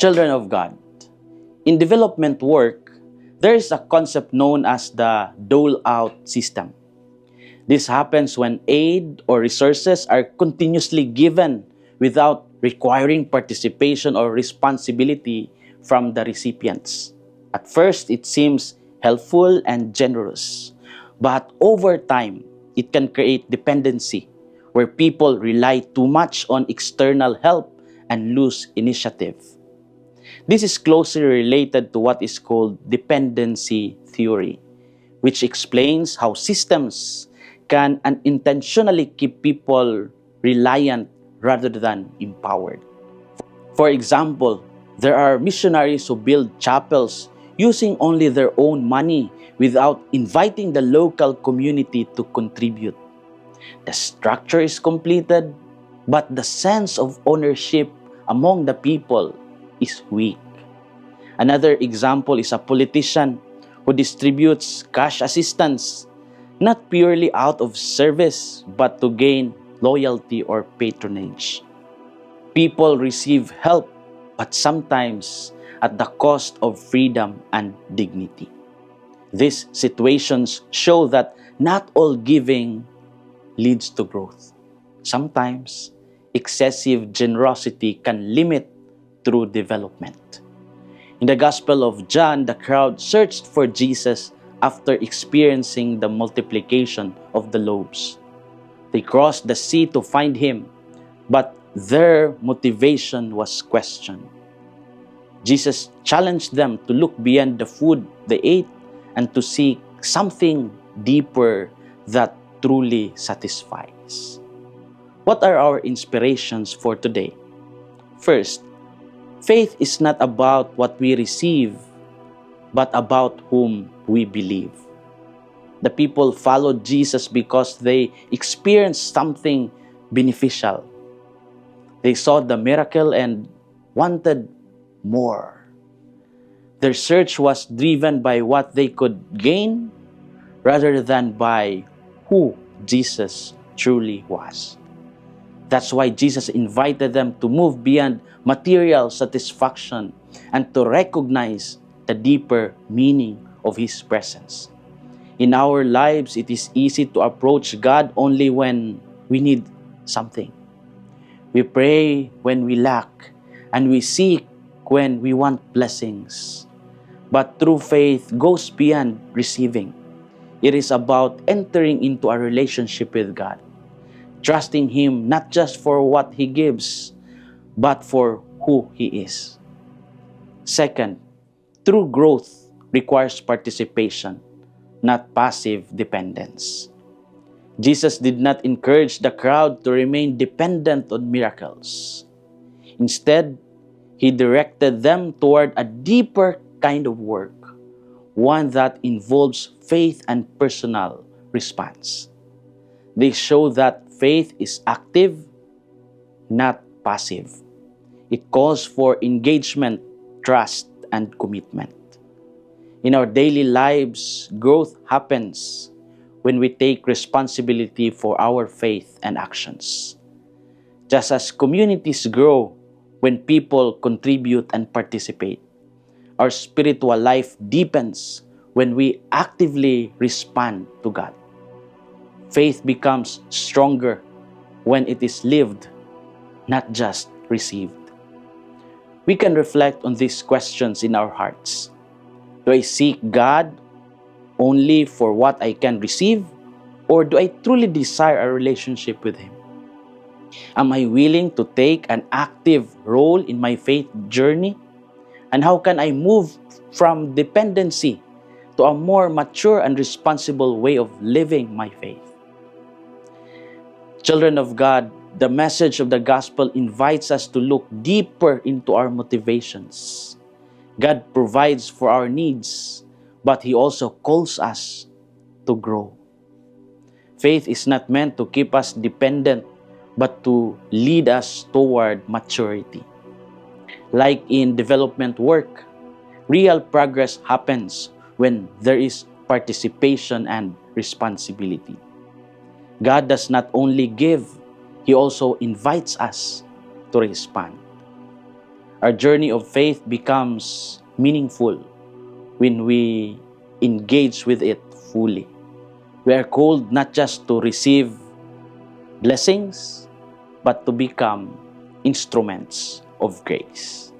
Children of God, in development work, there is a concept known as the dole-out system. This happens when aid or resources are continuously given without requiring participation or responsibility from the recipients. At first, it seems helpful and generous, but over time, it can create dependency where people rely too much on external help and lose initiative. This is closely related to what is called dependency theory, which explains how systems can unintentionally keep people reliant rather than empowered. For example, there are missionaries who build chapels using only their own money without inviting the local community to contribute. The structure is completed, but the sense of ownership among the people is weak. Another example is a politician who distributes cash assistance, not purely out of service, but to gain loyalty or patronage. People receive help, but sometimes at the cost of freedom and dignity. These situations show that not all giving leads to growth. Sometimes, excessive generosity can limit true development. In the Gospel of John, the crowd searched for Jesus after experiencing the multiplication of the loaves. They crossed the sea to find him, but their motivation was questioned. Jesus challenged them to look beyond the food they ate and to seek something deeper that truly satisfies. What are our inspirations for today? First, faith is not about what we receive, but about whom we believe. The people followed Jesus because they experienced something beneficial. They saw the miracle and wanted more. Their search was driven by what they could gain rather than by who Jesus truly was. That's why Jesus invited them to move beyond material satisfaction and to recognize the deeper meaning of His presence. In our lives, it is easy to approach God only when we need something. We pray when we lack, and we seek when we want blessings. But true faith goes beyond receiving. It is about entering into a relationship with God, trusting Him not just for what He gives, but for who He is. Second, true growth requires participation, not passive dependence. Jesus did not encourage the crowd to remain dependent on miracles. Instead, He directed them toward a deeper kind of work, one that involves faith and personal response. They show that faith is active, not passive. It calls for engagement, trust, and commitment. In our daily lives, growth happens when we take responsibility for our faith and actions. Just as communities grow when people contribute and participate, our spiritual life deepens when we actively respond to God. Faith becomes stronger when it is lived, not just received. We can reflect on these questions in our hearts. Do I seek God only for what I can receive, or do I truly desire a relationship with Him? Am I willing to take an active role in my faith journey? And how can I move from dependency to a more mature and responsible way of living my faith? Children of God, the message of the gospel invites us to look deeper into our motivations. God provides for our needs, but He also calls us to grow. Faith is not meant to keep us dependent, but to lead us toward maturity. Like in development work, real progress happens when there is participation and responsibility. God does not only give, He also invites us to respond. Our journey of faith becomes meaningful when we engage with it fully. We are called not just to receive blessings, but to become instruments of grace.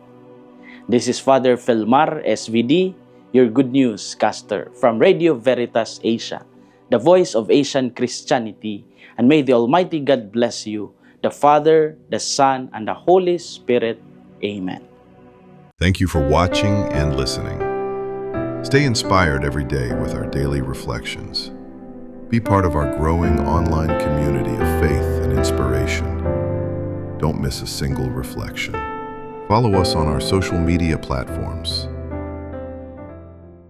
This is Father Felmar, SVD, your Good News caster from Radio Veritas Asia, the voice of Asian Christianity, and may the Almighty God bless you, the Father, the Son, and the Holy Spirit. Amen. Thank you for watching and listening. Stay inspired every day with our daily reflections. Be part of our growing online community of faith and inspiration. Don't miss a single reflection. Follow us on our social media platforms